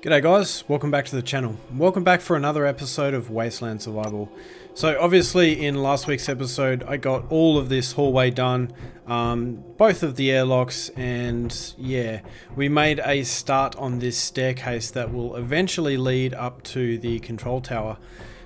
G'day guys, welcome back to the channel. Welcome back for another episode of Wasteland Survival. So obviously in last week's episode I got all of this hallway done, both of the airlocks, and yeah, we made a start on this staircase that will eventually lead up to the control tower.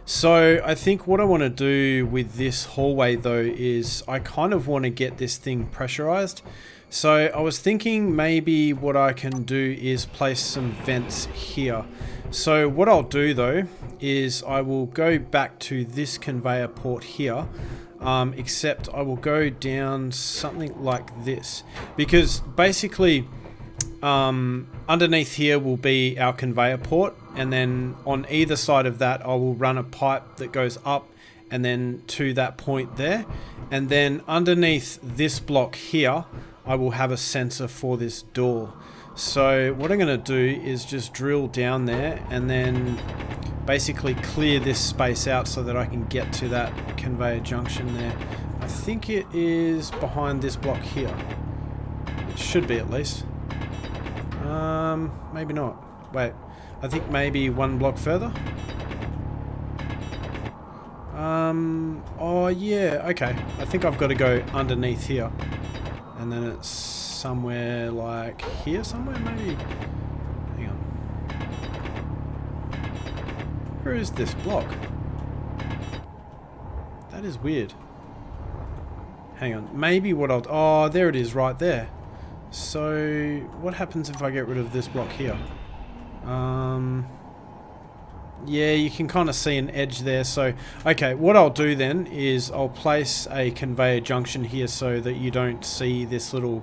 So I think what I want to do with this hallway though is I kind of want to get this thing pressurized. So I was thinking maybe what I can do is place some vents here. So what I'll do though is I will go back to this conveyor port here, except I will go down something like this, because basically underneath here will be our conveyor port, and then on either side of that I will run a pipe that goes up and then to that point there, and then underneath this block here I will have a sensor for this door. So what I'm going to do is just drill down there and then basically clear this space out so that I can get to that conveyor junction there. I think it is behind this block here. It should be at least. Maybe not. Wait, I think maybe one block further. Oh yeah, okay. I think I've got to go underneath here. And then it's somewhere like here somewhere, maybe? Hang on. Where is this block? That is weird. Hang on. Maybe what I'll... Oh, there it is right there. So, what happens if I get rid of this block here? Yeah, you can kind of see an edge there. So, okay, what I'll do then is I'll place a conveyor junction here so that you don't see this little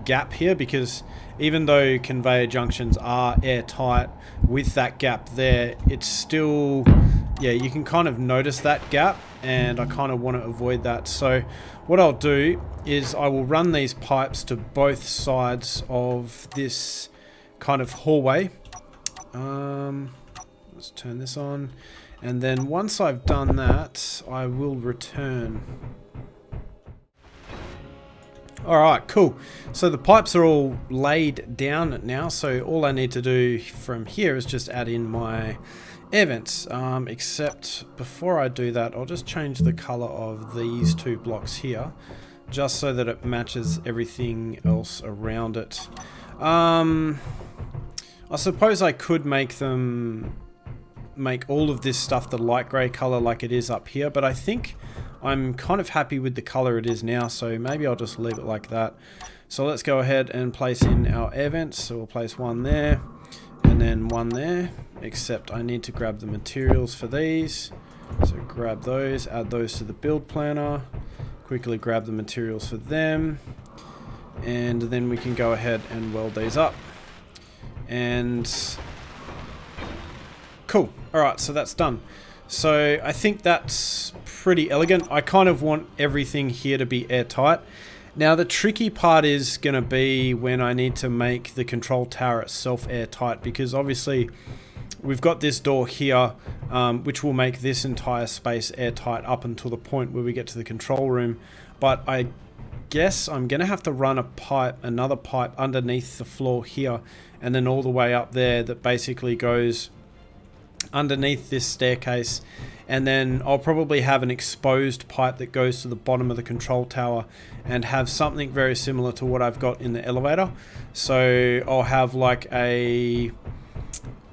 gap here, because even though conveyor junctions are airtight, with that gap there, it's still, yeah, you can kind of notice that gap, and I kind of want to avoid that. So what I'll do is I will run these pipes to both sides of this kind of hallway. Let's turn this on, and then once I've done that I will return. Alright, cool. So the pipes are all laid down now, so all I need to do from here is just add in my air vents, except before I do that I'll just change the color of these two blocks here just so that it matches everything else around it. I suppose I could make all of this stuff the light grey color like it is up here, but I think I'm kind of happy with the color it is now, so maybe I'll just leave it like that. So let's go ahead and place in our air vents. So we'll place one there and then one there, except I need to grab the materials for these. So grab those, add those to the build planner, quickly grab the materials for them, and then we can go ahead and weld these up. And cool. Alright, so that's done. So I think that's pretty elegant. I kind of want everything here to be airtight. Now the tricky part is going to be when I need to make the control tower itself airtight, because obviously we've got this door here, which will make this entire space airtight up until the point where we get to the control room. But I guess I'm going to have to run another pipe underneath the floor here, and then all the way up there that basically goes underneath this staircase, and then I'll probably have an exposed pipe that goes to the bottom of the control tower and have something very similar to what I've got in the elevator. So I'll have like an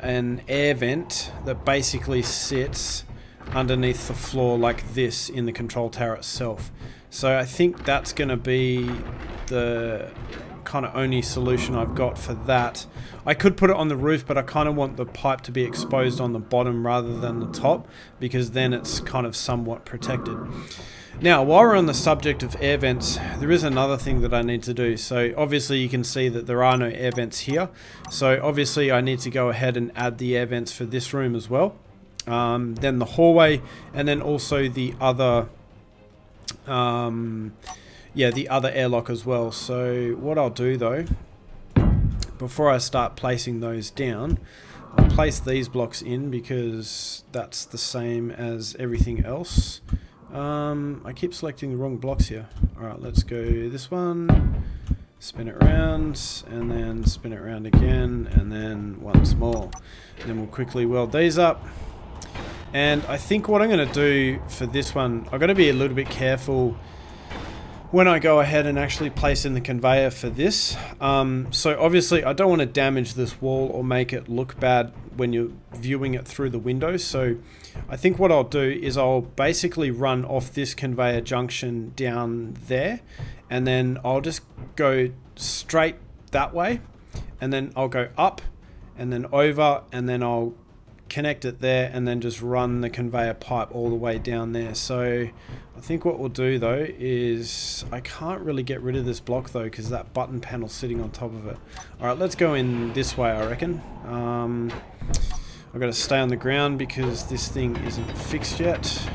air vent that basically sits underneath the floor like this in the control tower itself. So I think that's going to be the kind of only solution I've got for that. I could put it on the roof, but I kind of want the pipe to be exposed on the bottom rather than the top, because then it's kind of somewhat protected. Now, while we're on the subject of air vents, there is another thing that I need to do. So obviously you can see that there are no air vents here. So obviously I need to go ahead and add the air vents for this room as well. Then the hallway, and then also the other the other airlock as well. So what I'll do though, before I start placing those down, I'll place these blocks in because that's the same as everything else. I keep selecting the wrong blocks here. Alright, let's go this one, spin it around, and then spin it around again, and then once more. And then we'll quickly weld these up. And I think what I'm going to do for this one, I've got to be a little bit careful when I go ahead and actually place in the conveyor for this. So obviously I don't want to damage this wall or make it look bad when you're viewing it through the window. So I think what I'll do is I'll basically run off this conveyor junction down there, and then I'll just go straight that way, and then I'll go up and then over, and then I'll connect it there, and then just run the conveyor pipe all the way down there. So I think what we'll do though is, I can't really get rid of this block though because that button panel's sitting on top of it. Alright, let's go in this way, I reckon. I've got to stay on the ground because this thing isn't fixed yet.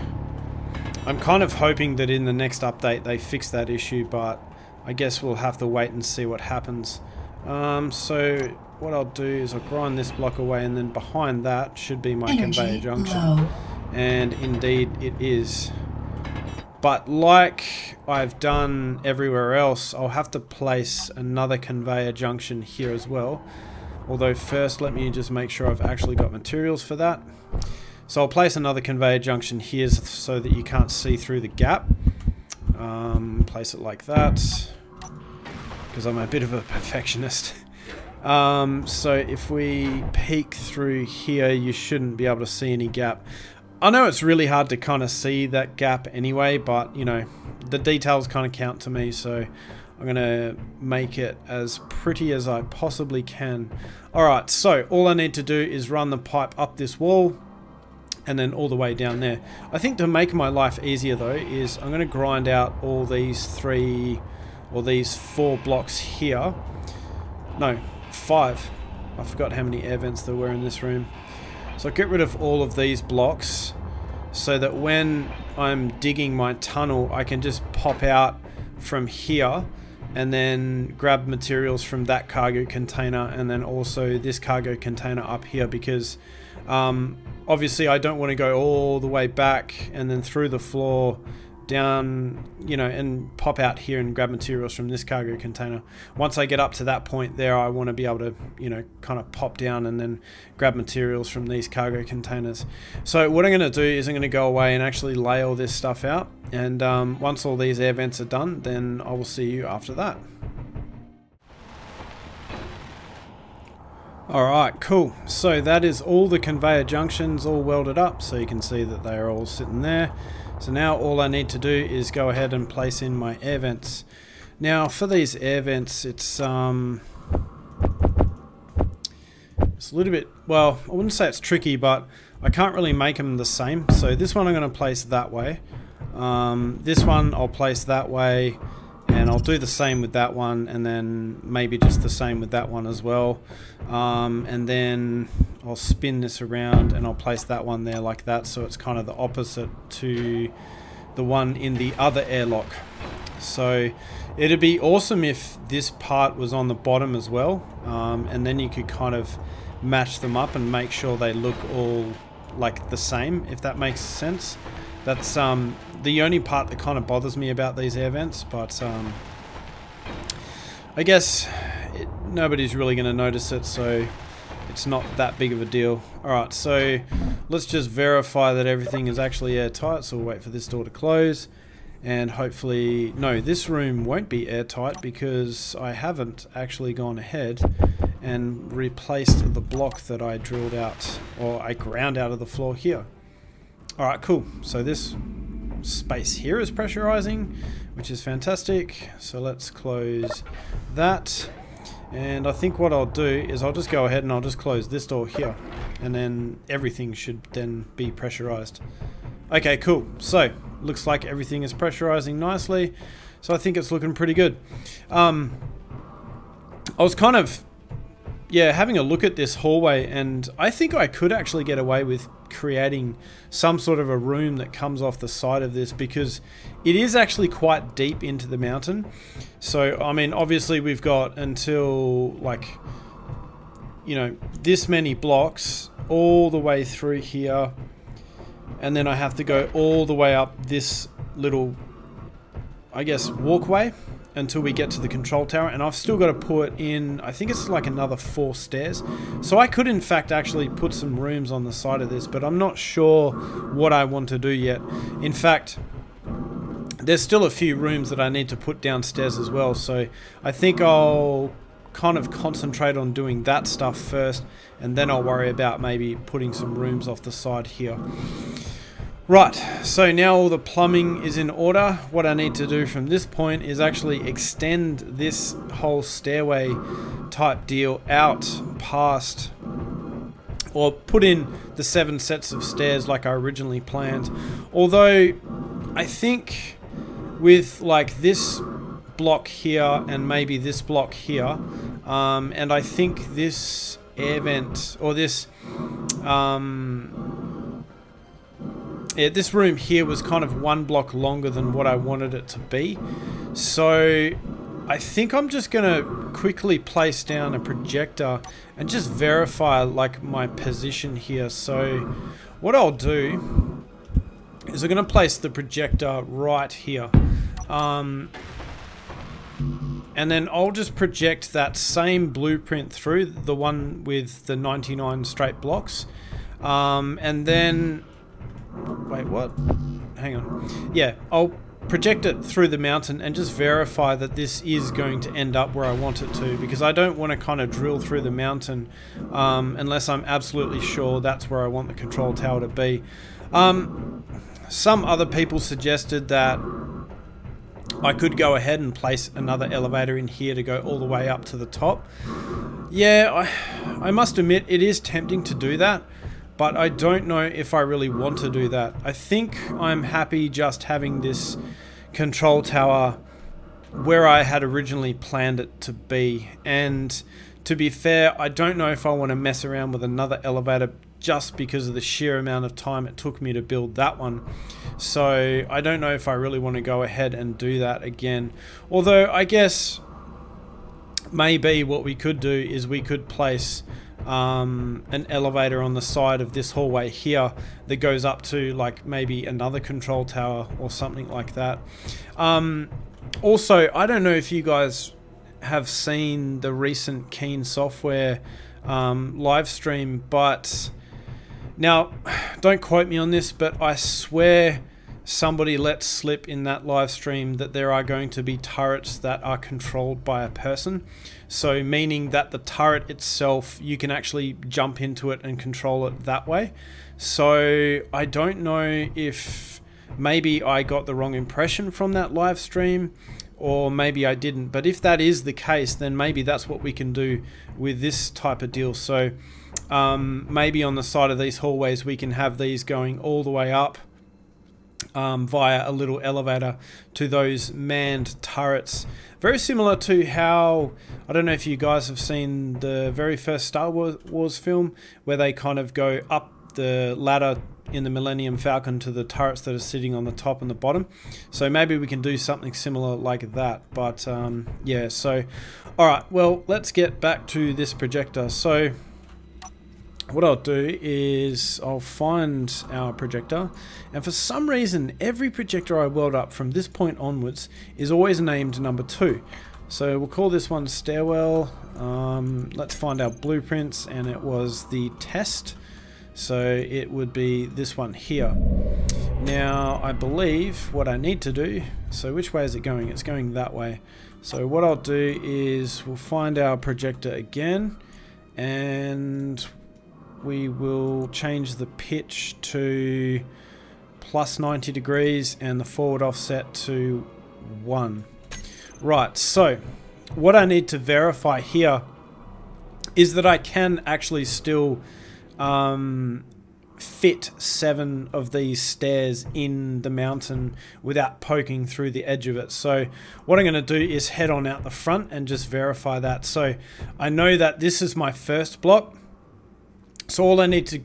I'm kind of hoping that in the next update they fix that issue, but I guess we'll have to wait and see what happens. So what I'll do is I'll grind this block away, and then behind that should be my conveyor junction. Low. And indeed it is. But like I've done everywhere else, I'll have to place another conveyor junction here as well. Although first let me just make sure I've actually got materials for that. So I'll place another conveyor junction here so that you can't see through the gap. Place it like that, because I'm a bit of a perfectionist. So if we peek through here, you shouldn't be able to see any gap. I know it's really hard to kind of see that gap anyway, but you know, the details kind of count to me, so I'm gonna make it as pretty as I possibly can. Alright, so all I need to do is run the pipe up this wall and then all the way down there. I think to make my life easier though is I'm gonna grind out all these 3 or these 4 blocks here. No, 5. I forgot how many air vents there were in this room. So I'll get rid of all of these blocks so that when I'm digging my tunnel, I can just pop out from here and then grab materials from that cargo container, and then also this cargo container up here, because obviously I don't want to go all the way back and then through the floor down, you know, and pop out here and grab materials from this cargo container. Once I get up to that point there, I want to be able to, you know, kind of pop down and then grab materials from these cargo containers. So what I'm going to do is I'm going to go away and actually lay all this stuff out, and once all these air vents are done, then I will see you after that. Alright, cool. So that is all the conveyor junctions all welded up, so you can see that they are all sitting there. So now all I need to do is go ahead and place in my air vents. Now for these air vents, it's a little bit, well, I wouldn't say it's tricky, but I can't really make them the same. So this one I'm going to place that way. This one I'll place that way, and I'll do the same with that one, and then maybe just the same with that one as well. And then I'll spin this around and I'll place that one there like that, so it's kind of the opposite to the one in the other airlock. So it'd be awesome if this part was on the bottom as well, and then you could kind of match them up and make sure they look all like the same, if that makes sense. That's the only part that kind of bothers me about these air vents, but I guess nobody's really going to notice it, so it's not that big of a deal. Alright, so let's just verify that everything is actually airtight, so we'll wait for this door to close, and hopefully, no, this room won't be airtight because I haven't actually gone ahead and replaced the block that I drilled out, or I ground out of the floor here. Alright, cool. So this space here is pressurizing, which is fantastic. So let's close that. And I think what I'll do is I'll just go ahead and I'll just close this door here, and then everything should then be pressurized. Okay, cool. So looks like everything is pressurizing nicely. So I think it's looking pretty good. I was kind of, yeah, having a look at this hallway, and I think I could actually get away with creating some sort of a room that comes off the side of this, because it is actually quite deep into the mountain. So I mean, obviously we've got until, like, you know, this many blocks all the way through here, and then I have to go all the way up this little, I guess, walkway, until we get to the control tower, and I've still got to put in, I think it's like another 4 stairs. So I could in fact actually put some rooms on the side of this, but I'm not sure what I want to do yet. In fact, there's still a few rooms that I need to put downstairs as well, so I think I'll kind of concentrate on doing that stuff first, and then I'll worry about maybe putting some rooms off the side here. Right, so now all the plumbing is in order. What I need to do from this point is actually extend this whole stairway type deal out past, or put in the 7 sets of stairs like I originally planned. Although I think with like this block here and maybe this block here, and I think this air vent, or this yeah, this room here was kind of 1 block longer than what I wanted it to be. So I think I'm just gonna quickly place down a projector and just verify like my position here. So what I'll do is I'm gonna place the projector right here, and then I'll just project that same blueprint through, the one with the 99 straight blocks, and then wait, what? Hang on. Yeah, I'll project it through the mountain and just verify that this is going to end up where I want it to, because I don't want to kind of drill through the mountain unless I'm absolutely sure that's where I want the control tower to be. Some other people suggested that I could go ahead and place another elevator in here to go all the way up to the top. Yeah, I must admit it is tempting to do that, but I don't know if I really want to do that. I think I'm happy just having this control tower where I had originally planned it to be. And to be fair, I don't know if I want to mess around with another elevator just because of the sheer amount of time it took me to build that one. So I don't know if I really want to go ahead and do that again. Although I guess maybe what we could do is we could place an elevator on the side of this hallway here that goes up to like maybe another control tower or something like that. Also, I don't know if you guys have seen the recent Keen Software live stream, but now don't quote me on this, but I swear somebody let slip in that live stream that there are going to be turrets that are controlled by a person. So meaning that the turret itself, you can actually jump into it and control it that way. So I don't know if maybe I got the wrong impression from that live stream, or maybe I didn't. But if that is the case, then maybe that's what we can do with this type of deal. So maybe on the side of these hallways we can have these going all the way up via a little elevator to those manned turrets. Very similar to how, I don't know if you guys have seen the very first Star Wars film, where they kind of go up the ladder in the Millennium Falcon to the turrets that are sitting on the top and the bottom. So maybe we can do something similar like that. But yeah, so alright, well, let's get back to this projector. So what I'll do is I'll find our projector, and for some reason every projector I weld up from this point onwards is always named number 2. So we'll call this one stairwell. Let's find our blueprints, and it was the test, so it would be this one here. Now I believe what I need to do, so which way is it going? It's going that way. So what I'll do is we'll find our projector again, and we will change the pitch to plus 90 degrees and the forward offset to 1. Right, so what I need to verify here is that I can actually still fit 7 of these stairs in the mountain without poking through the edge of it. So what I'm going to do is head on out the front and just verify that. So I know that this is my first block. So all I need to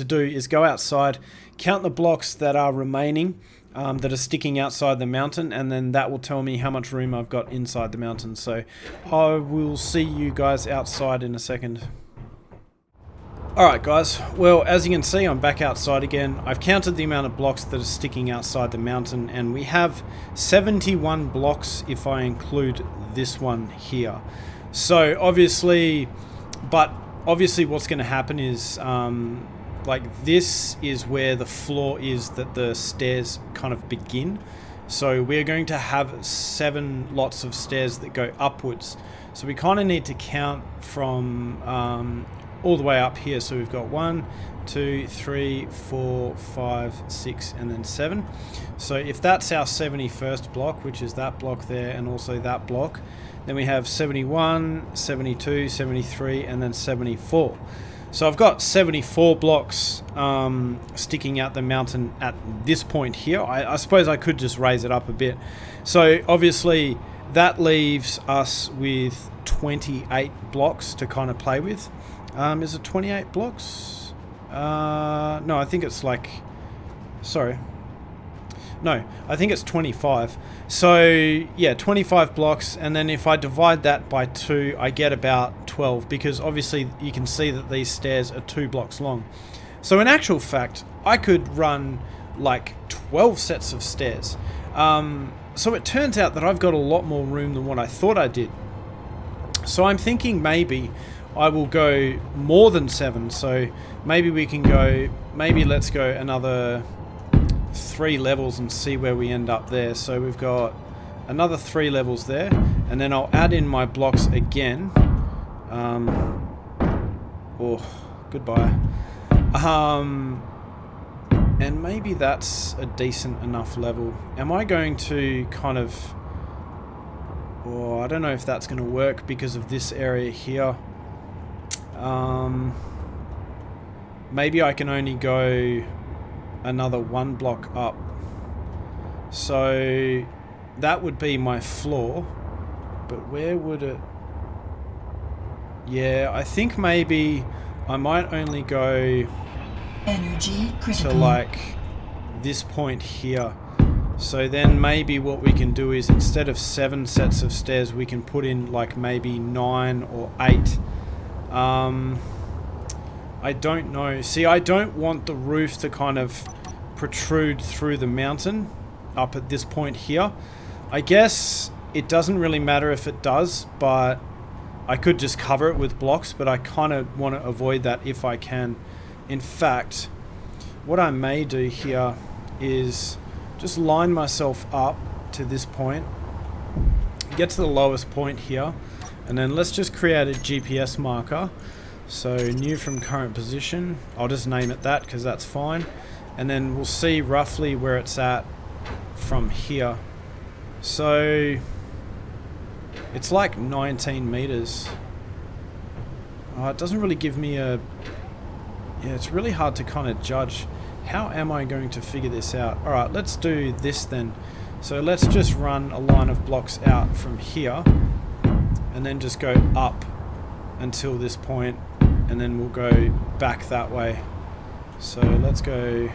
do is go outside, count the blocks that are remaining, that are sticking outside the mountain, and then that will tell me how much room I've got inside the mountain. So I will see you guys outside in a second. Alright guys, well as you can see I'm back outside again. I've counted the amount of blocks that are sticking outside the mountain and we have 71 blocks if I include this one here. So obviously what's going to happen is like this is where the floor is that the stairs kind of begin. So we're going to have 7 lots of stairs that go upwards. So we kind of need to count from all the way up here. So we've got 1, 2, 3, 4, 5, 6 and then 7. So if that's our 71st block, which is that block there and also that block, then we have 71, 72, 73 and then 74. So I've got 74 blocks sticking out the mountain at this point here. I suppose I could just raise it up a bit. So obviously that leaves us with 28 blocks to kind of play with. Is it 28 blocks? No, I think it's like... Sorry. No, I think it's 25. So, yeah, 25 blocks. And then if I divide that by 2, I get about 12. Because obviously you can see that these stairs are 2 blocks long. So in actual fact, I could run like 12 sets of stairs. So it turns out that I've got a lot more room than what I thought I did. So I'm thinking maybe I will go more than 7. So maybe we can go, maybe let's go another 3 levels and see where we end up there. So we've got another 3 levels there, and then I'll add in my blocks again. Oh, goodbye. And maybe that's a decent enough level. Am I going to kind of... Oh, I don't know if that's going to work because of this area here. Maybe I can only go another 1 block up. So that would be my floor. But where would it... Yeah, I think maybe I might only go energy critical to like this point here. So then maybe what we can do is instead of 7 sets of stairs we can put in like maybe 9 or 8. I don't know. See, I don't want the roof to kind of protrude through the mountain up at this point here. I guess it doesn't really matter if it does, but I could just cover it with blocks, but I kind of want to avoid that if I can. In fact, what I may do here is just line myself up to this point, get to the lowest point here, and then let's just create a GPS marker. So new from current position, I'll just name it that because that's fine, and then we'll see roughly where it's at from here. So it's like 19 meters. It doesn't really give me a... Yeah, it's really hard to kind of judge. How am I going to figure this out? Alright, let's do this then. So let's just run a line of blocks out from here and then just go up until this point, and then we'll go back that way. So let's go,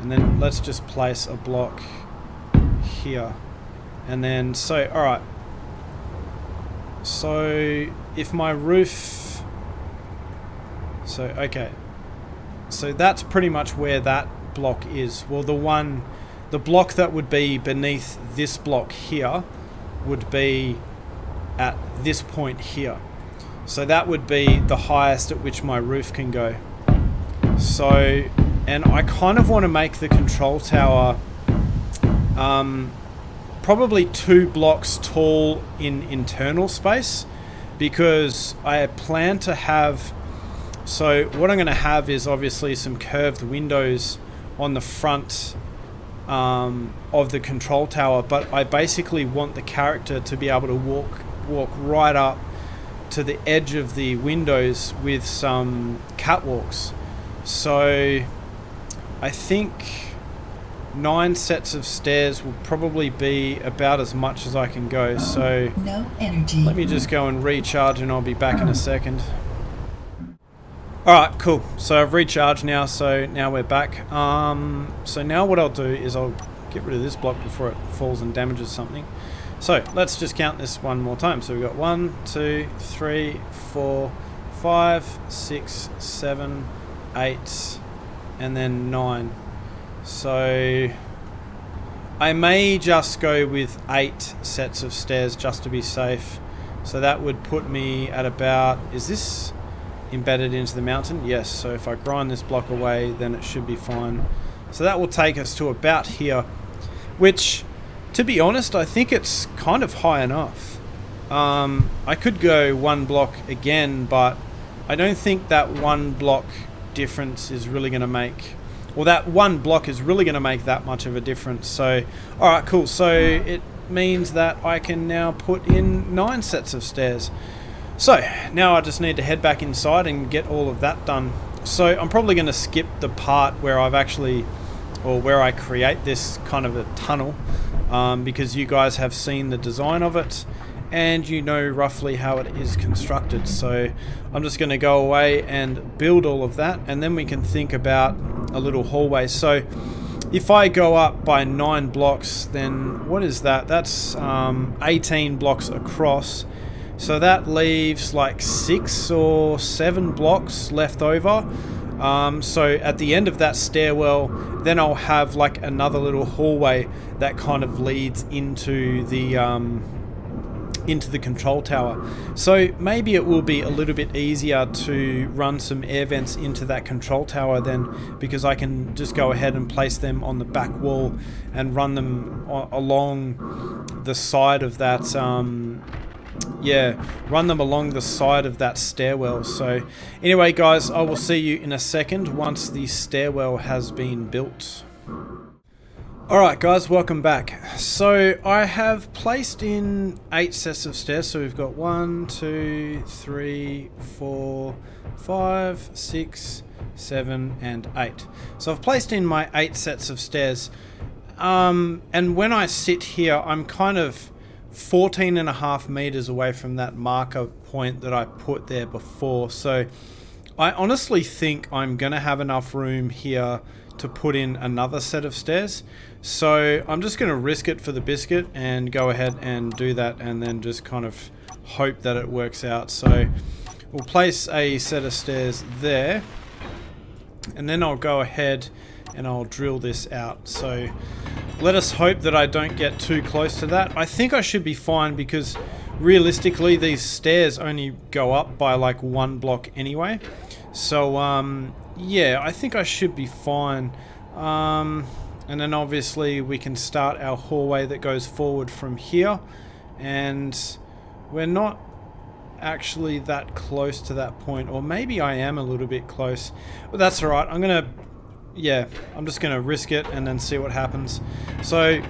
and then let's just place a block here, and then so alright, so if my roof, so okay, so that's pretty much where that block is. Well, the block that would be beneath this block here would be at this point here. So that would be the highest at which my roof can go. So, and I kind of want to make the control tower probably 2 blocks tall in internal space, because I plan to have, so what I'm going to have is obviously some curved windows on the front of the control tower, but I basically want the character to be able to walk right up to the edge of the windows with some catwalks. So I think 9 sets of stairs will probably be about as much as I can go. So no energy. Let me just go and recharge and I'll be back in a second. Alright, cool. So I've recharged now, so now we're back. So now what I'll do is I'll get rid of this block before it falls and damages something. So let's just count this one more time. So we've got 1, 2, 3, 4, 5, 6, 7, 8, and then 9. So I may just go with 8 sets of stairs just to be safe. So that would put me at about, is this embedded into the mountain? Yes, so if I grind this block away, then it should be fine. So that will take us to about here, which, to be honest, I think it's kind of high enough. I could go 1 block again, but I don't think that 1 block difference is really going to make, or that 1 block is really going to make that much of a difference. So, alright, cool. So it means that I can now put in 9 sets of stairs. So now I just need to head back inside and get all of that done. So I'm probably going to skip the part where I've actually, or where I create this kind of a tunnel, because you guys have seen the design of it and you know roughly how it is constructed. So I'm just going to go away and build all of that, and then we can think about a little hallway. So if I go up by 9 blocks, then what is that? That's 18 blocks across. So that leaves like 6 or 7 blocks left over. So at the end of that stairwell, then I'll have like another little hallway that kind of leads into the control tower. So maybe it will be a little bit easier to run some air vents into that control tower then, because I can just go ahead and place them on the back wall and run them along the side of that run them along the side of that stairwell. So anyway guys, I will see you in a second once the stairwell has been built. Alright guys, welcome back. So I have placed in 8 sets of stairs. So we've got 1, 2, 3, 4, 5, 6, 7 and 8. So I've placed in my 8 sets of stairs, and when I sit here I'm kind of 14.5 meters away from that marker point that I put there before. So I honestly think I'm gonna have enough room here to put in another set of stairs. So I'm just gonna risk it for the biscuit and go ahead and do that, and then just kind of hope that it works out. So we'll place a set of stairs there, and then I'll go ahead and I'll drill this out. So let us hope that I don't get too close to that. I think I should be fine, because realistically these stairs only go up by like 1 block anyway. So yeah, I think I should be fine. And then obviously we can start our hallway that goes forward from here, and we're not actually that close to that point, or maybe I am a little bit close, but that's alright. I'm just gonna risk it and then see what happens. So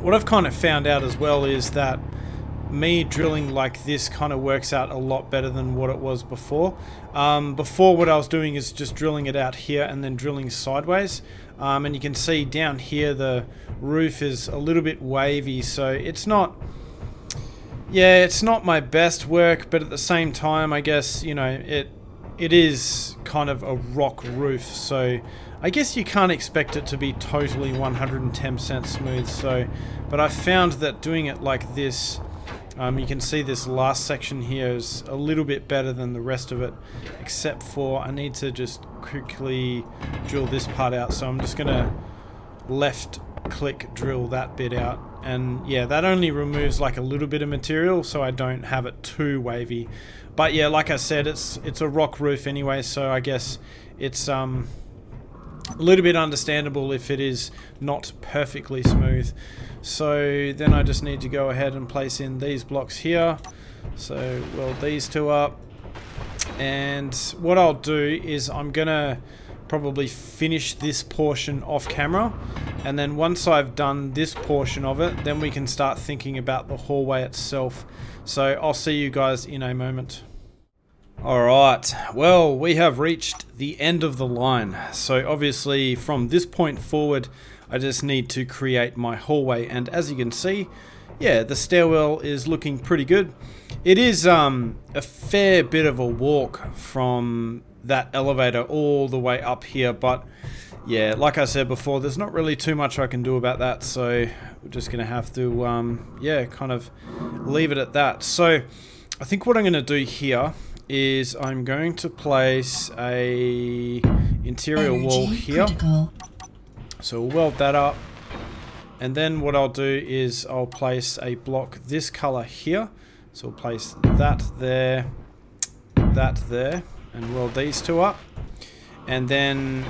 what I've kind of found out as well is that me drilling like this kind of works out a lot better than what it was before. Before, what I was doing is just drilling it out here and then drilling sideways, and you can see down here the roof is a little bit wavy, so it's not my best work, but at the same time, I guess, you know, it is kind of a rock roof, so I guess you can't expect it to be totally 110% smooth. So, but I found that doing it like this, you can see this last section here is a little bit better than the rest of it, except for I need to just quickly drill this part out. So I'm just gonna left click drill that bit out, and yeah, that only removes like a little bit of material, so I don't have it too wavy. But yeah, like I said, it's a rock roof anyway, so I guess it's a little bit understandable if it is not perfectly smooth. So then I just need to go ahead and place in these blocks here. So weld these 2 up, and what I'll do is I'm gonna probably finish this portion off camera, and then once I've done this portion of it, then we can start thinking about the hallway itself. So I'll see you guys in a moment. Alright, well, we have reached the end of the line. So obviously from this point forward, I just need to create my hallway, and as you can see, yeah, the stairwell is looking pretty good. It is a fair bit of a walk from that elevator all the way up here, but yeah, like I said before, there's not really too much I can do about that, so we're just going to have to, yeah, kind of leave it at that. So I think what I'm going to do here is I'm going to place a interior wall here. Critical. So we'll weld that up. And then what I'll do is I'll place a block this color here. So we'll place that there, and weld these two up. And then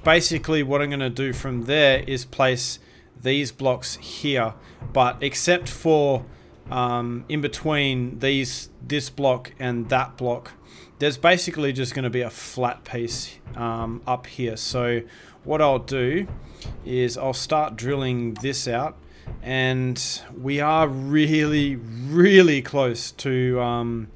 basically what I'm going to do from there is place these blocks here. But except for in between this block and that block, there's basically just going to be a flat piece up here. So what I'll do is I'll start drilling this out, and we are really close to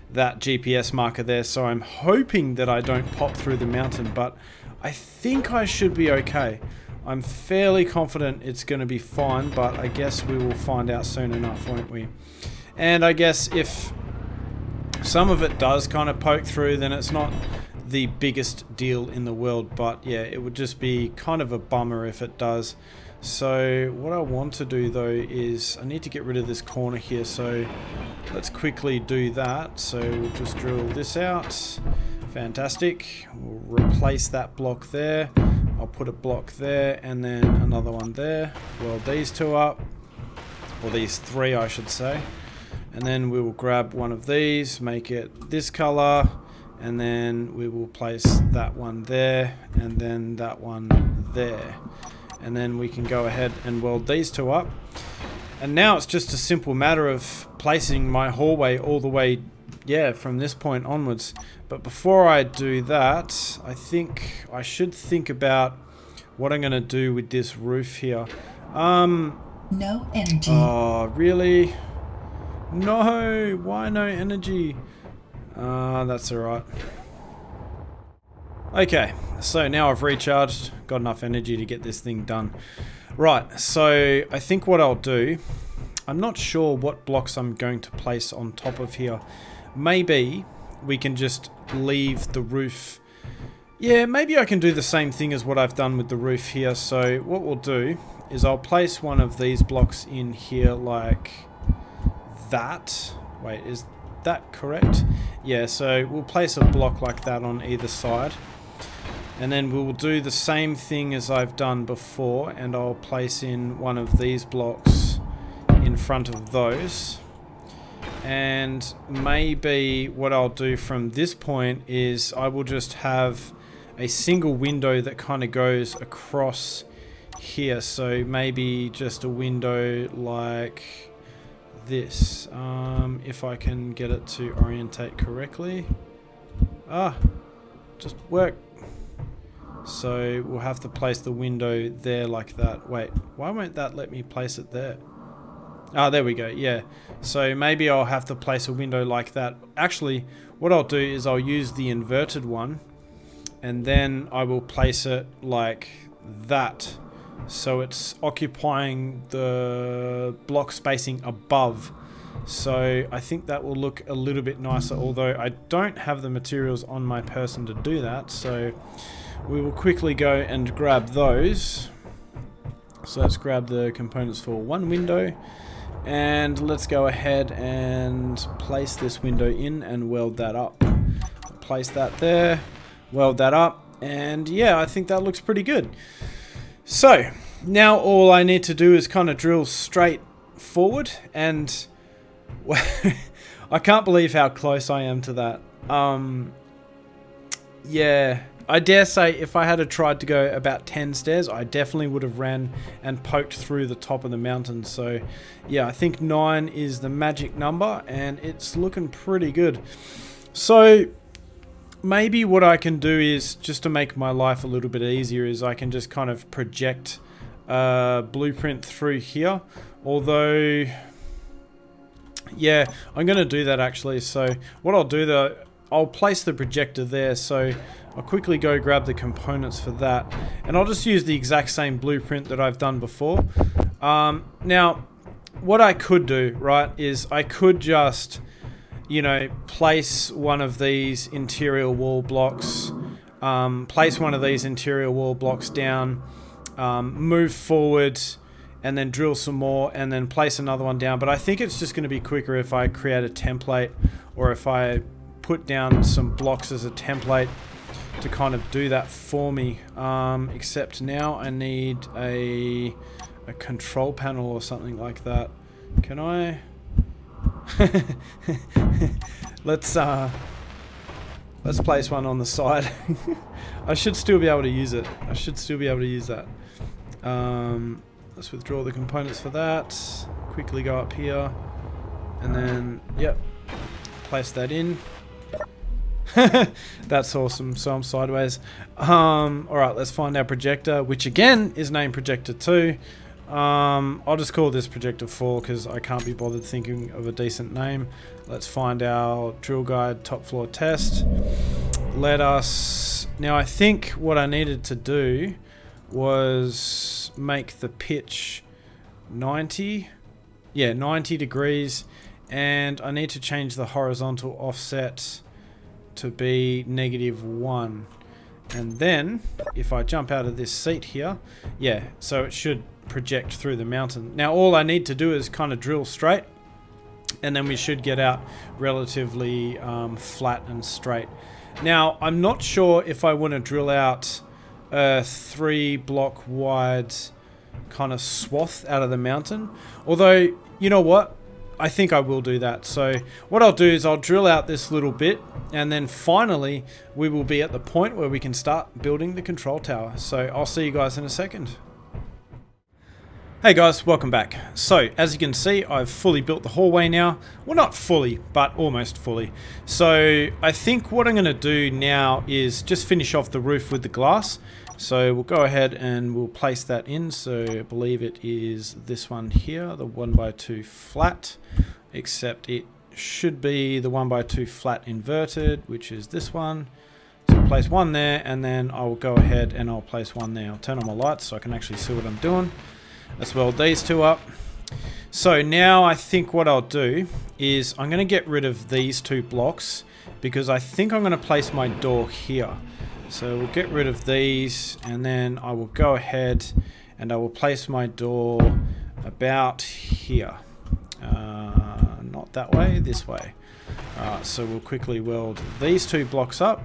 that GPS marker there, so I'm hoping that I don't pop through the mountain, but I think I should be okay. I'm fairly confident it's going to be fine, but I guess we will find out soon enough, won't we? And I guess if some of it does kind of poke through, then it's not the biggest deal in the world, but yeah, it would just be kind of a bummer if it does. So what I want to do though is I need to get rid of this corner here, so let's quickly do that. So we'll just drill this out. Fantastic. We'll replace that block there. I'll put a block there and then another one there. Weld these two up, or these three I should say, and then we will grab one of these, make it this color, and then we will place that one there and then that one there, and then we can go ahead and weld these two up. And now it's just a simple matter of placing my hallway all the way, yeah, from this point onwards. But before I do that, I think I should think about what I'm going to do with this roof here. No energy. Oh, really? No, why no energy? That's alright. Okay, so now I've recharged, got enough energy to get this thing done. Right, so I think what I'll do, I'm not sure what blocks I'm going to place on top of here. Maybe we can just leave the roof. Yeah, maybe I can do the same thing as what I've done with the roof here. So what we'll do is I'll place one of these blocks in here like that. Wait, is that correct? Yeah, so we'll place a block like that on either side, and then we'll do the same thing as I've done before, and I'll place in one of these blocks in front of those. And maybe what I'll do from this point is I will just have a single window that kind of goes across here. So maybe just a window like this, if I can get it to orientate correctly. Just work. So we'll have to place the window there like that. Wait, why won't that let me place it there? There we go, yeah. So maybe I'll have to place a window like that. Actually, what I'll do is I'll use the inverted one, and then I will place it like that, so it's occupying the block spacing above. So I think that will look a little bit nicer, although I don't have the materials on my person to do that. So we will quickly go and grab those. So let's grab the components for one window, and let's go ahead and place this window in and weld that up. Place that there, weld that up, and yeah, I think that looks pretty good. So now all I need to do is kind of drill straight forward, and I can't believe how close I am to that. Yeah, I dare say if I had tried to go about 10 stairs, I definitely would have ran and poked through the top of the mountain. So yeah, I think 9 is the magic number, and it's looking pretty good. So maybe what I can do is, just to make my life a little bit easier, is I can just kind of project a blueprint through here. Although, yeah, I'm going to do that actually. So what I'll do though, I'll place the projector there. So I'll quickly go grab the components for that, and I'll just use the exact same blueprint that I've done before. Now, what I could do, right, is I could just, you know, place one of these interior wall blocks place one of these interior wall blocks down, move forward, and then drill some more, and then place another one down. But I think it's just going to be quicker if I create a template, or if I put down some blocks as a template to kind of do that for me. Except now I need a control panel or something like that. Can I? Let's place one on the side. I should still be able to use it. I should still be able to use that. Let's withdraw the components for that. Quickly go up here. And then, yep, place that in. That's awesome. So I'm sideways. Alright, let's find our projector, which again is named Projector 2. I'll just call this Projector 4 because I can't be bothered thinking of a decent name. Let's find our drill guide top floor test. Let us... Now I think what I needed to do was make the pitch 90. Yeah, 90 degrees. And I need to change the horizontal offset to be -1. And then if I jump out of this seat here, yeah, so it should project through the mountain. Now all I need to do is kind of drill straight, and then we should get out relatively flat and straight. Now I'm not sure if I want to drill out a 3-block wide kind of swath out of the mountain, although you know what, I think I will do that. So what I'll do is I'll drill out this little bit, and then finally we will be at the point where we can start building the control tower. So I'll see you guys in a second. Hey guys, welcome back. So as you can see, I've fully built the hallway now. Well, not fully, but almost fully. So I think what I'm going to do now is just finish off the roof with the glass. So we'll go ahead and we'll place that in. So I believe it is this one here, the 1x2 flat, except it should be the 1x2 flat inverted, which is this one. So I'll place one there, and then I'll go ahead and I'll place one there. I'll turn on my lights so I can actually see what I'm doing. Let's weld these two up. So now I think what I'll do is I'm going to get rid of these 2 blocks because I think I'm going to place my door here. So we'll get rid of these, and then I will go ahead and I will place my door about here. Not that way, this way. Alright, so we'll quickly weld these 2 blocks up,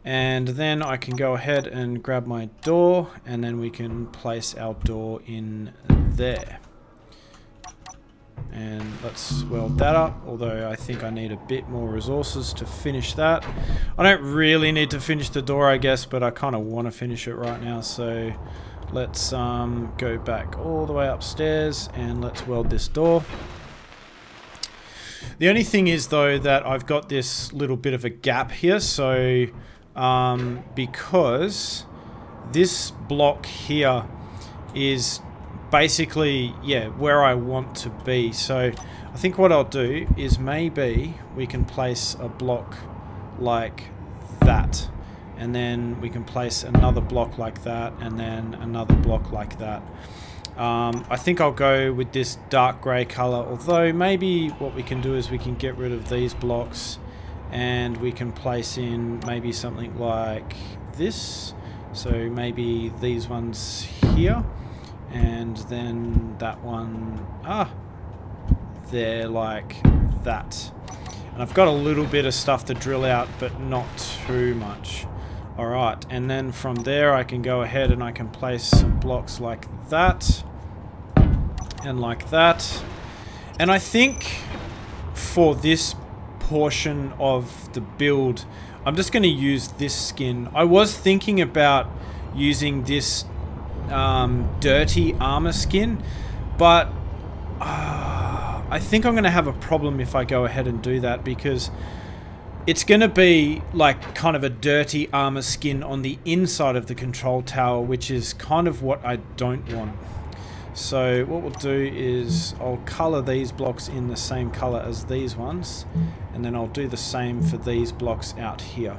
and then I can go ahead and grab my door, and then we can place our door in there. And let's weld that up, although I think I need a bit more resources to finish that. I don't really need to finish the door, I guess, but I kind of want to finish it right now. So let's go back all the way upstairs and let's weld this door. The only thing is though that I've got this little bit of a gap here, so because this block here is basically, yeah, where I want to be. So I think what I'll do is maybe we can place a block like that, and then we can place another block like that, and then another block like that. I think I'll go with this dark grey colour, although maybe what we can do is we can get rid of these blocks and we can place in maybe something like this. So maybe these ones here, and then that one, there, like that. And I've got a little bit of stuff to drill out, but not too much. Alright, and then from there I can go ahead and I can place some blocks like that, and like that. And I think for this portion of the build, I'm just going to use this skin. I was thinking about using this dirty armor skin, but I think I'm going to have a problem if I go ahead and do that, because it's going to be like kind of a dirty armor skin on the inside of the control tower, which is kind of what I don't want. So what we'll do is I'll color these blocks in the same color as these ones, and then I'll do the same for these blocks out here.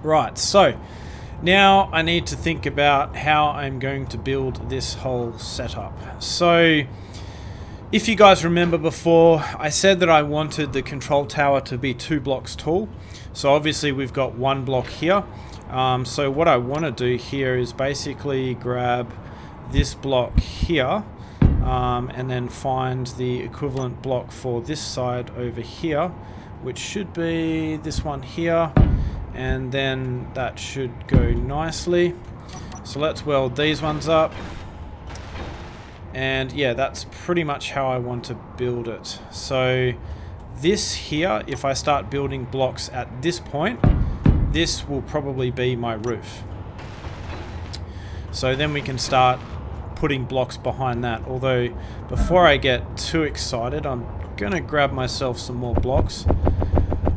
Right, so now I need to think about how I'm going to build this whole setup. So if you guys remember before, I said that I wanted the control tower to be 2 blocks tall. So obviously we've got 1 block here. So what I want to do here is basically grab this block here, and then find the equivalent block for this side over here, which should be this one here, and then that should go nicely. So let's weld these ones up, and yeah, that's pretty much how I want to build it. So this here, if I start building blocks at this point, this will probably be my roof. So then we can start putting blocks behind that. Although before I get too excited, I'm gonna grab myself some more blocks.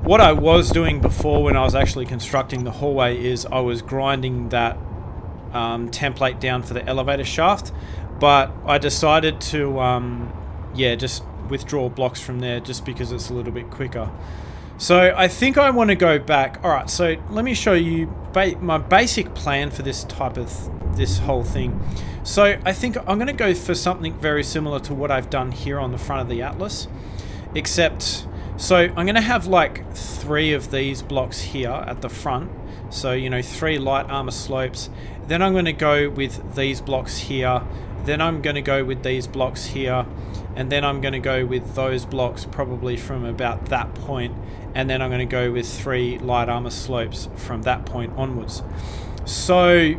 What I was doing before when I was actually constructing the hallway is I was grinding that template down for the elevator shaft, but I decided to yeah, just withdraw blocks from there just because it's a little bit quicker. So I think I want to go back. Alright, so let me show you my basic plan for this whole thing. So I think I'm going to go for something very similar to what I've done here on the front of the Atlas, except, so I'm going to have like 3 of these blocks here at the front. So, you know, 3 light armor slopes. Then I'm going to go with these blocks here. Then I'm going to go with these blocks here. And then I'm going to go with those blocks probably from about that point. And then I'm going to go with 3 light armor slopes from that point onwards. So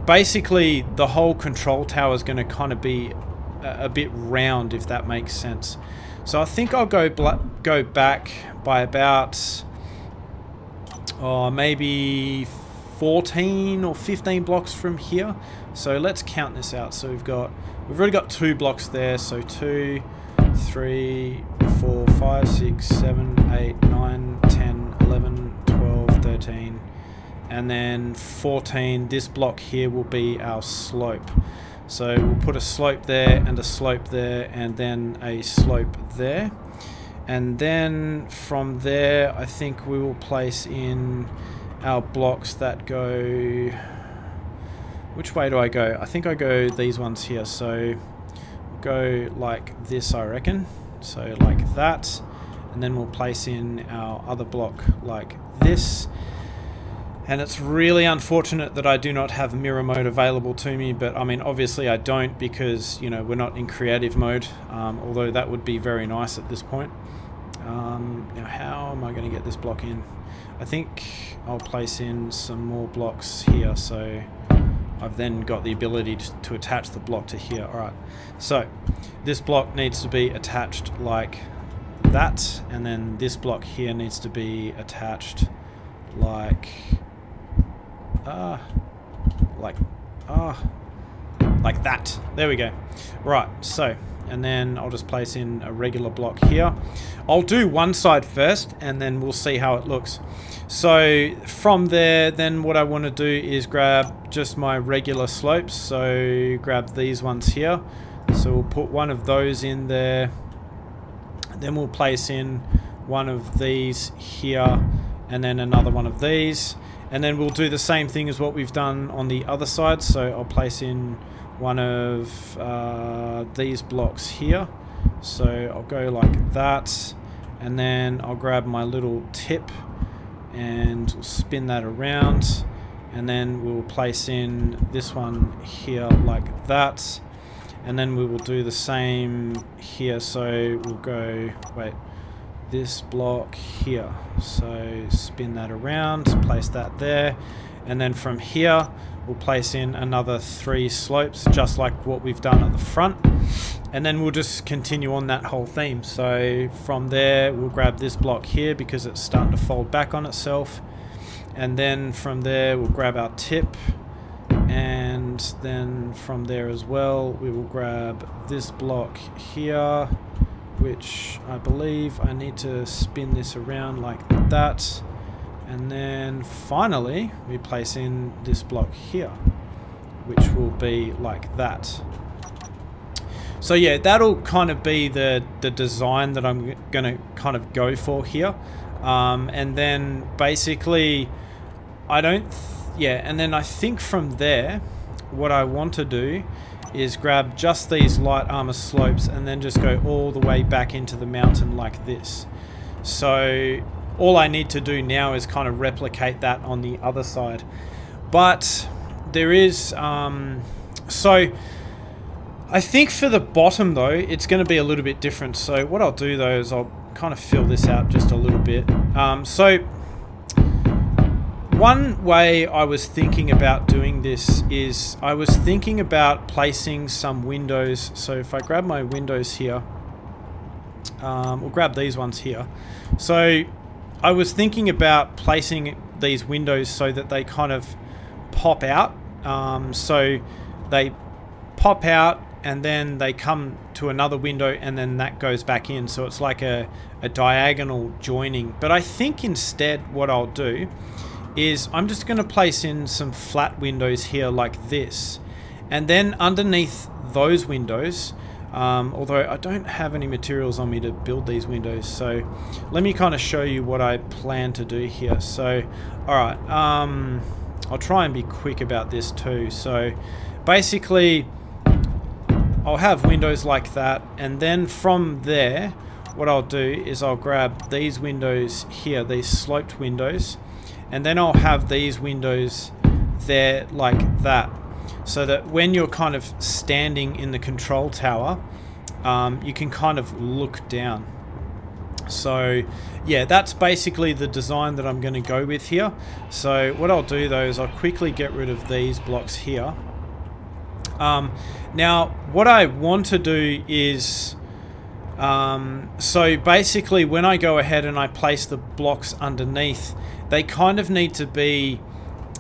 basically the whole control tower is going to kind of be a bit round, if that makes sense. So I think I'll go back by about maybe 14 or 15 blocks from here. So let's count this out. So we've already got 2 blocks there. So 2, 3, 4, 5, 6, 7, 8, 9, 10, 11, 12, 13, and then 14. This block here will be our slope. So we'll put a slope there and a slope there and then a slope there. And then from there, I think we will place in our blocks that go... Which way do I go? I think I go these ones here. So go like this, I reckon. So like that. And then we'll place in our other block like this. And it's really unfortunate that I do not have mirror mode available to me, but I mean, obviously I don't, because, you know, we're not in creative mode, although that would be very nice at this point. Now, how am I going to get this block in? I think I'll place in some more blocks here, so I've then got the ability to attach the block to here. Alright, so this block needs to be attached like that, and then this block here needs to be attached like that. There we go. Right, so, and then I'll just place in a regular block here. I'll do one side first and then we'll see how it looks. So from there, then what I want to do is grab just my regular slopes. So grab these ones here. So we'll put one of those in there. Then we'll place in one of these here and then another one of these. And then we'll do the same thing as what we've done on the other side. So I'll place in one of these blocks here. So I'll go like that. And then I'll grab my little tip and spin that around. And then we'll place in this one here like that. And then we will do the same here. So we'll go, this block here. So spin that around, place that there, and then from here we'll place in another 3 slopes, just like what we've done at the front, and then we'll just continue on that whole theme. So from there we'll grab this block here because it's starting to fold back on itself, and then from there we'll grab our tip, and then from there as well we will grab this block here, which I believe I need to spin this around like that. And then finally we place in this block here, which will be like that. So yeah, that'll kind of be the design that I'm gonna kind of go for here. And then basically and then I think from there what I want to do is grab just these light armor slopes and then just go all the way back into the mountain like this. So all I need to do now is kind of replicate that on the other side. But there is, so I think for the bottom though, it's going to be a little bit different. So what I'll do though is I'll kind of fill this out just a little bit. So one way I was thinking about doing this is I was thinking about placing some windows. So if I grab my windows here, we'll grab these ones here. So I was thinking about placing these windows so that they kind of pop out. So they pop out and then they come to another window and then that goes back in. So it's like a diagonal joining. But I think instead what I'll do is I'm just going to place in some flat windows here like this. And then underneath those windows, although I don't have any materials on me to build these windows, so let me kind of show you what I plan to do here. So, alright, I'll try and be quick about this too. So, basically, I'll have windows like that, and then from there, what I'll do is I'll grab these windows here, these sloped windows, and then I'll have these windows there like that. So that when you're kind of standing in the control tower, you can kind of look down. So yeah, that's basically the design that I'm going to go with here. So what I'll do though is I'll quickly get rid of these blocks here. Now what I want to do is, so basically when I go ahead and I place the blocks underneath, they kind of need to be,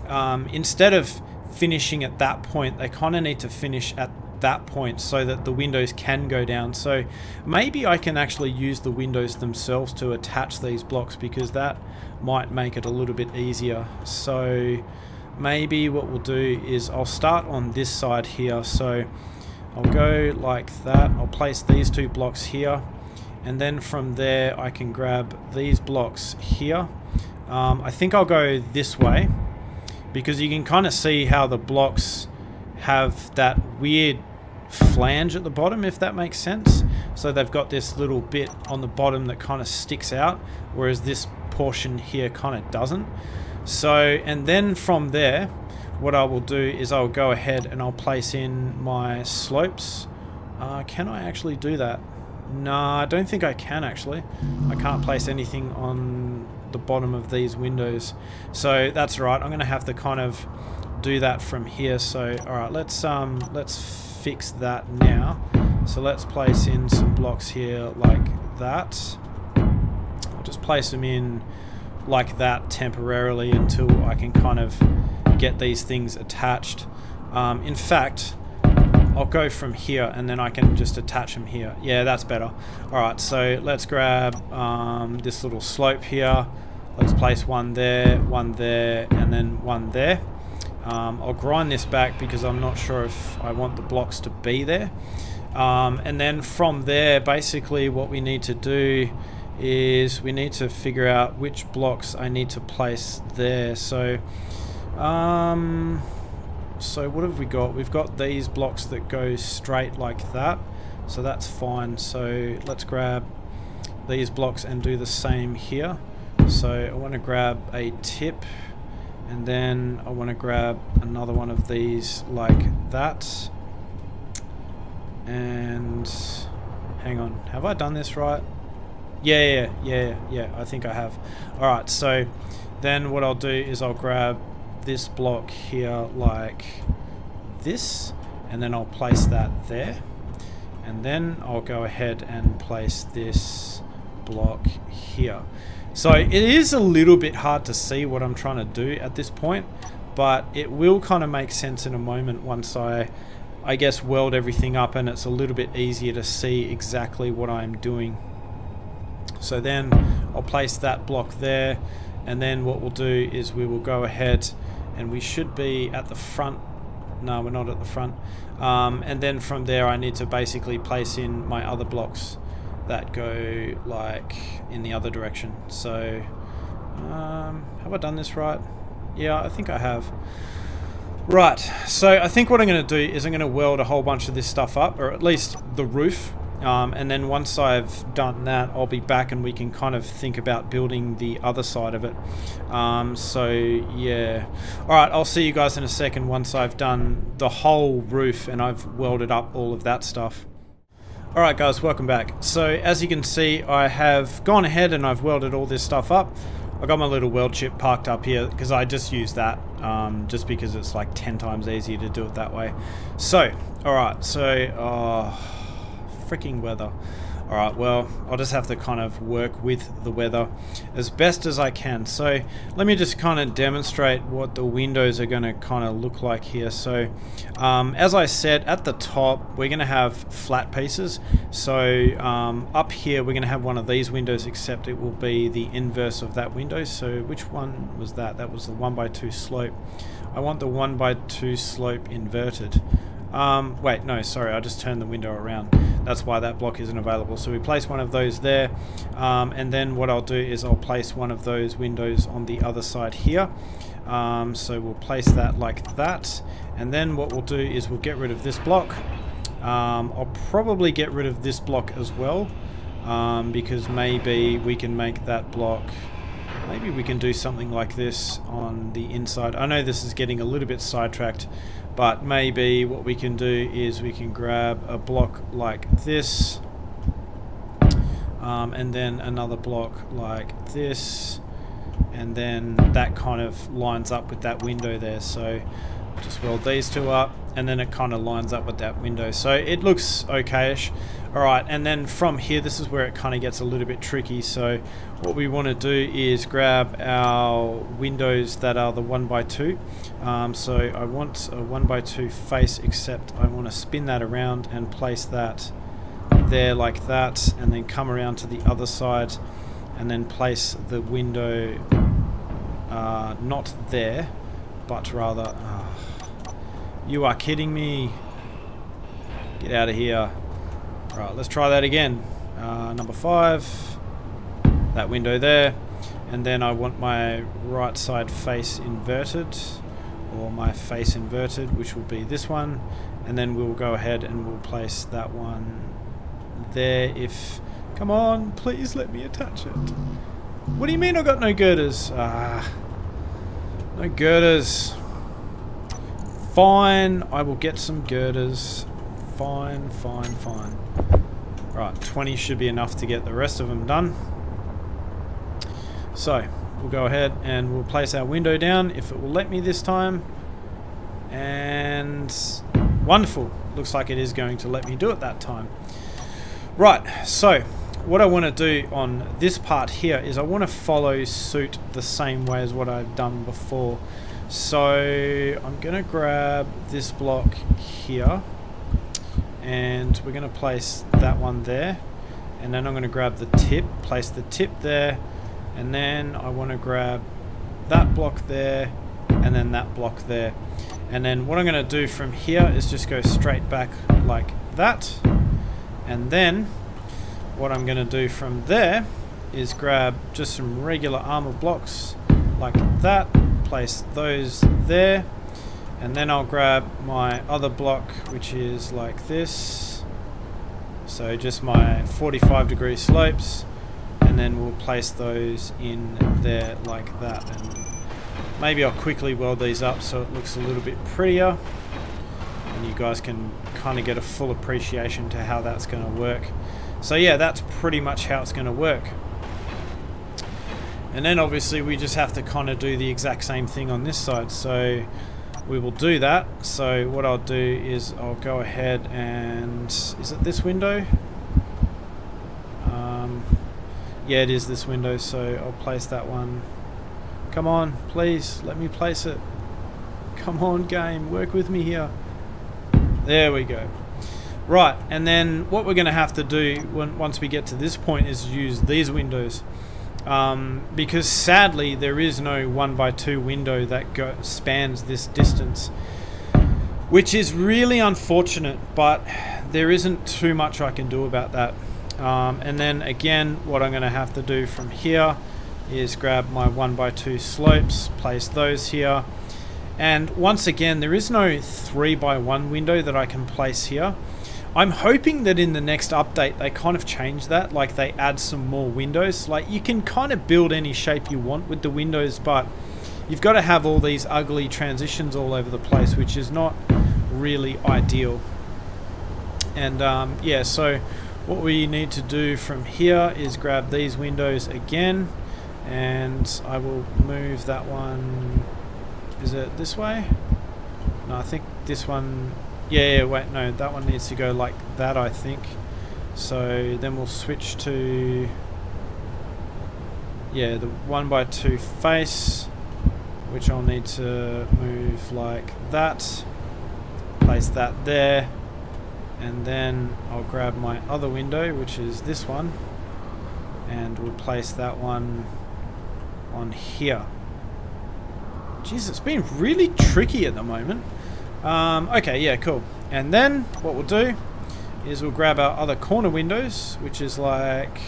instead of finishing at that point, they kind of need to finish at that point so that the windows can go down. So maybe I can actually use the windows themselves to attach these blocks, because that might make it a little bit easier. So maybe what we'll do is I'll start on this side here. So I'll go like that, I'll place these two blocks here, and then from there I can grab these blocks here. I think I'll go this way, because you can kind of see how the blocks have that weird flange at the bottom, if that makes sense. So they've got this little bit on the bottom that kind of sticks out, whereas this portion here kind of doesn't. So, and then from there, what I will do is I'll go ahead and I'll place in my slopes. Can I actually do that? No, I don't think I can actually. I can't place anything on the bottom of these windows. So that's right, I'm gonna have to kind of do that from here. So alright, let's fix that now. So let's place in some blocks here like that. I'll just place them in like that temporarily until I can kind of get these things attached. In fact, I'll go from here and then I can just attach them here. Yeah, that's better. Alright, so let's grab this little slope here. Let's place one there, and then one there. I'll grind this back because I'm not sure if I want the blocks to be there. And then from there, basically what we need to do is we need to figure out which blocks I need to place there. So so what have we got? We've got these blocks that go straight like that, so that's fine. So let's grab these blocks and do the same here. So I want to grab a tip, and then I want to grab another one of these like that. And hang on, have I done this right? Yeah, I think I have. Alright, so then what I'll do is I'll grab this block here like this, and then I'll place that there, and then I'll go ahead and place this block here. So it is a little bit hard to see what I'm trying to do at this point, but it will kind of make sense in a moment once I guess weld everything up and it's a little bit easier to see exactly what I'm doing. So then I'll place that block there, and then what we'll do is we will go ahead and we should be at the front. No, we're not at the front. And then from there I need to basically place in my other blocks that go like in the other direction. So have I done this right? Yeah, I think I have. Right, so I think what I'm going to do is I'm going to weld a whole bunch of this stuff up, or at least the roof. And then once I've done that, I'll be back and we can kind of think about building the other side of it. So yeah, alright, I'll see you guys in a second once I've done the whole roof and I've welded up all of that stuff. Alright guys, welcome back. So as you can see, I have gone ahead and I've welded all this stuff up. I got my little weld chip parked up here because I just use that just because it's like 10 times easier to do it that way. So, alright, so freaking weather. Alright, well, I'll just have to kind of work with the weather as best as I can. So let me just kind of demonstrate what the windows are going to kind of look like here. So as I said, at the top we're going to have flat pieces. So up here we're going to have one of these windows, except it will be the inverse of that window. So which one was that? That was the 1x2 slope. I want the 1x2 slope inverted. Wait, no, sorry, I just turned the window around. That's why that block isn't available. So we place one of those there, and then what I'll do is I'll place one of those windows on the other side here. So we'll place that like that, and then what we'll do is we'll get rid of this block. I'll probably get rid of this block as well, because maybe we can make that block, maybe we can do something like this on the inside. I know this is getting a little bit sidetracked, but maybe what we can do is we can grab a block like this, and then another block like this, and then that kind of lines up with that window there. So just weld these two up, and then it kind of lines up with that window. So it looks okay-ish. Alright, and then from here, this is where it kind of gets a little bit tricky. So what we want to do is grab our windows that are the 1x2. So I want a 1x2 face, except I want to spin that around and place that there like that, and then come around to the other side and then place the window not there, but rather... you are kidding me. Get out of here. Right, let's try that again. Number 5, that window there, and then I want my right side face inverted, or my face inverted, which will be this one, and then we'll go ahead and we'll place that one there. If, come on, please let me attach it. What do you mean I got no girders? No girders. Fine, I will get some girders. Fine, fine, fine. Right, 20 should be enough to get the rest of them done. So, we'll go ahead and we'll place our window down, if it will let me this time. And wonderful. Looks like it is going to let me do it that time. Right, so what I want to do on this part here is I want to follow suit the same way as what I've done before. So I'm going to grab this block here, and we're going to place that one there, and then I'm going to grab the tip, place the tip there, and then I want to grab that block there, and then that block there. And then what I'm going to do from here is just go straight back like that, and then what I'm going to do from there is grab just some regular armor blocks like that, place those there, and then I'll grab my other block, which is like this, so just my 45-degree slopes, and then we'll place those in there like that. And maybe I'll quickly weld these up so it looks a little bit prettier, and you guys can kind of get a full appreciation to how that's going to work. So yeah, that's pretty much how it's going to work. And then obviously we just have to kind of do the exact same thing on this side. So we will do that. So what I'll do is I'll go ahead and... is it this window? Yeah, it is this window. So I'll place that one. Come on, please, let me place it. Come on, game, work with me here. There we go. Right, and then what we're going to have to do once we get to this point is use these windows. Because sadly there is no 1x2 window that spans this distance, which is really unfortunate, but there isn't too much I can do about that. And then again, what I'm going to have to do from here is grab my 1x2 slopes, place those here, and once again there is no 3x1 window that I can place here. I'm hoping that in the next update they kind of change that, like they add some more windows. Like you can kind of build any shape you want with the windows, but you've got to have all these ugly transitions all over the place, which is not really ideal. And yeah, so what we need to do from here is grab these windows again, and I will move that one. Is it this way? No, I think this one. Yeah, wait, no, that one needs to go like that, I think. So then we'll switch to, yeah, the 1x2 face, which I'll need to move like that. Place that there, and then I'll grab my other window, which is this one, and we'll place that one on here. Jeez, it's been really tricky at the moment. Okay, yeah, cool. And then what we'll do is we'll grab our other corner windows, which is like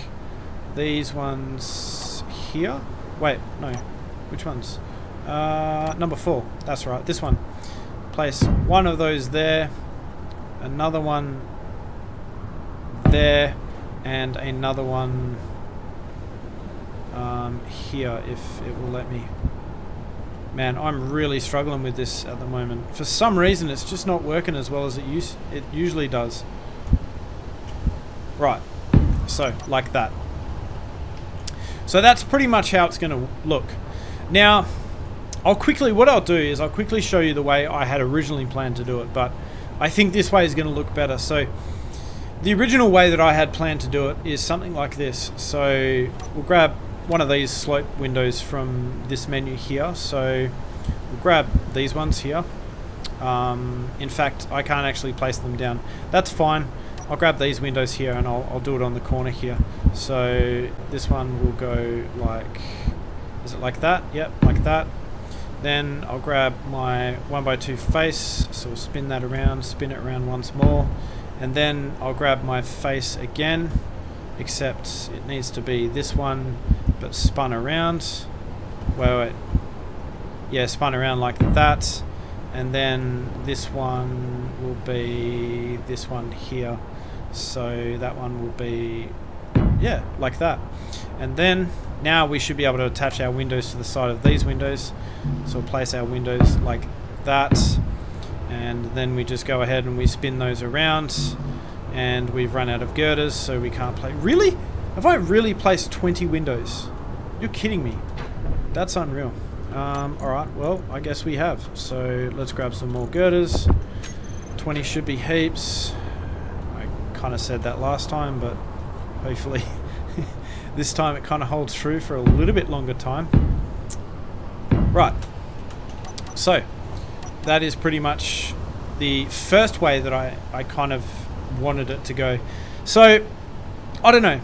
these ones here. Wait, no, which ones? Number 4, that's right, this one. Place one of those there, another one there, and another one here, if it will let me. Man, I'm really struggling with this at the moment. For some reason, it's just not working as well as it usually does. Right, so like that. So that's pretty much how it's going to look. Now, what I'll do is I'll quickly show you the way I had originally planned to do it, but I think this way is going to look better. So the original way that I had planned to do it is something like this. So we'll grab one of these slope windows from this menu here. So we'll grab these ones here. In fact, I can't actually place them down. That's fine. I'll grab these windows here and I'll do it on the corner here. So this one will go like, is it like that? Yep, like that. Then I'll grab my 1x2 face, so we'll spin that around, spin it around once more, and then I'll grab my face again, except it needs to be this one, but spun around. Wait. Yeah, spun around like that, and then this one will be this one here. So that one will be, yeah, like that. And then now we should be able to attach our windows to the side of these windows. So we'll place our windows like that, and then we just go ahead and we spin those around, and we've run out of girders, so we can't play. Really? Have I really placed 20 windows? You're kidding me. That's unreal. Alright, well, I guess we have. So let's grab some more girders. 20 should be heaps. I kind of said that last time, but hopefully this time it kind of holds true for a little bit longer time. Right. So that is pretty much the first way that I kind of wanted it to go. So I don't know.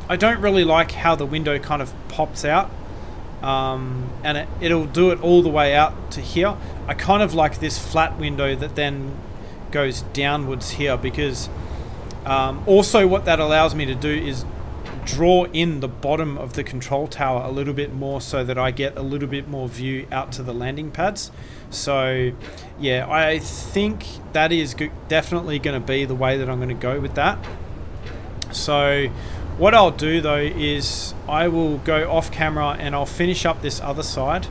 I don't really like how the window kind of pops out. And it'll do it all the way out to here. I kind of like this flat window that then goes downwards here, because also what that allows me to do is draw in the bottom of the control tower a little bit more, so that I get a little bit more view out to the landing pads. So yeah, I think that is definitely going to be the way that I'm going to go with that. So what I'll do though is I will go off camera and I'll finish up this other side,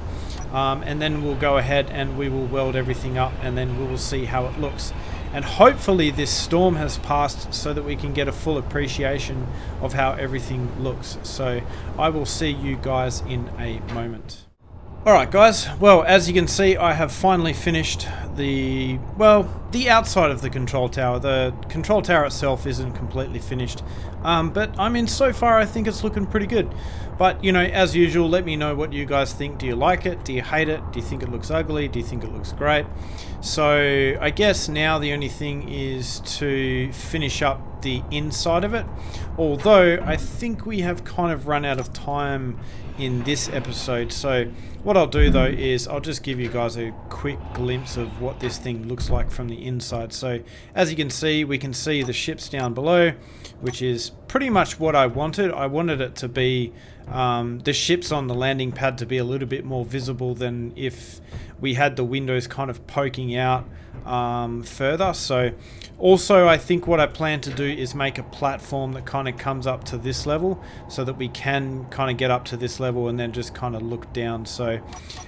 and then we'll go ahead and we will weld everything up, and then we will see how it looks. And hopefully this storm has passed so that we can get a full appreciation of how everything looks. So I will see you guys in a moment. Alright guys, well, as you can see, I have finally finished the outside of the control tower. The control tower itself isn't completely finished, but I mean, so far I think it's looking pretty good. But, you know, as usual, let me know what you guys think. Do you like it? Do you hate it? Do you think it looks ugly? Do you think it looks great? So I guess now the only thing is to finish up the inside of it, although I think we have kind of run out of time in this episode. So what I'll do though is I'll just give you guys a quick glimpse of what this thing looks like from the inside. So as you can see, we can see the ships down below, which is pretty much what I wanted. I wanted it to be the ships on the landing pad to be a little bit more visible than if we had the windows kind of poking out further. So also I think what I plan to do is make a platform that kind of comes up to this level so that we can kind of get up to this level and then just kind of look down. So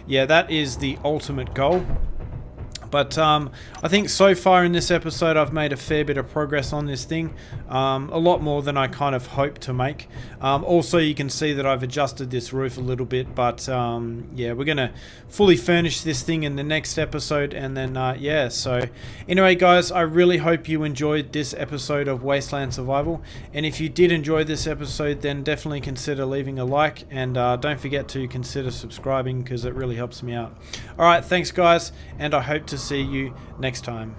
yeah, that is the ultimate goal. But I think so far in this episode I've made a fair bit of progress on this thing, a lot more than I kind of hoped to make. Also you can see that I've adjusted this roof a little bit, but yeah, we're gonna fully furnish this thing in the next episode, and then yeah, so anyway guys, I really hope you enjoyed this episode of Wasteland Survival, and if you did enjoy this episode then definitely consider leaving a like, and don't forget to consider subscribing because it really helps me out. Alright, thanks guys, and I hope to see you next time.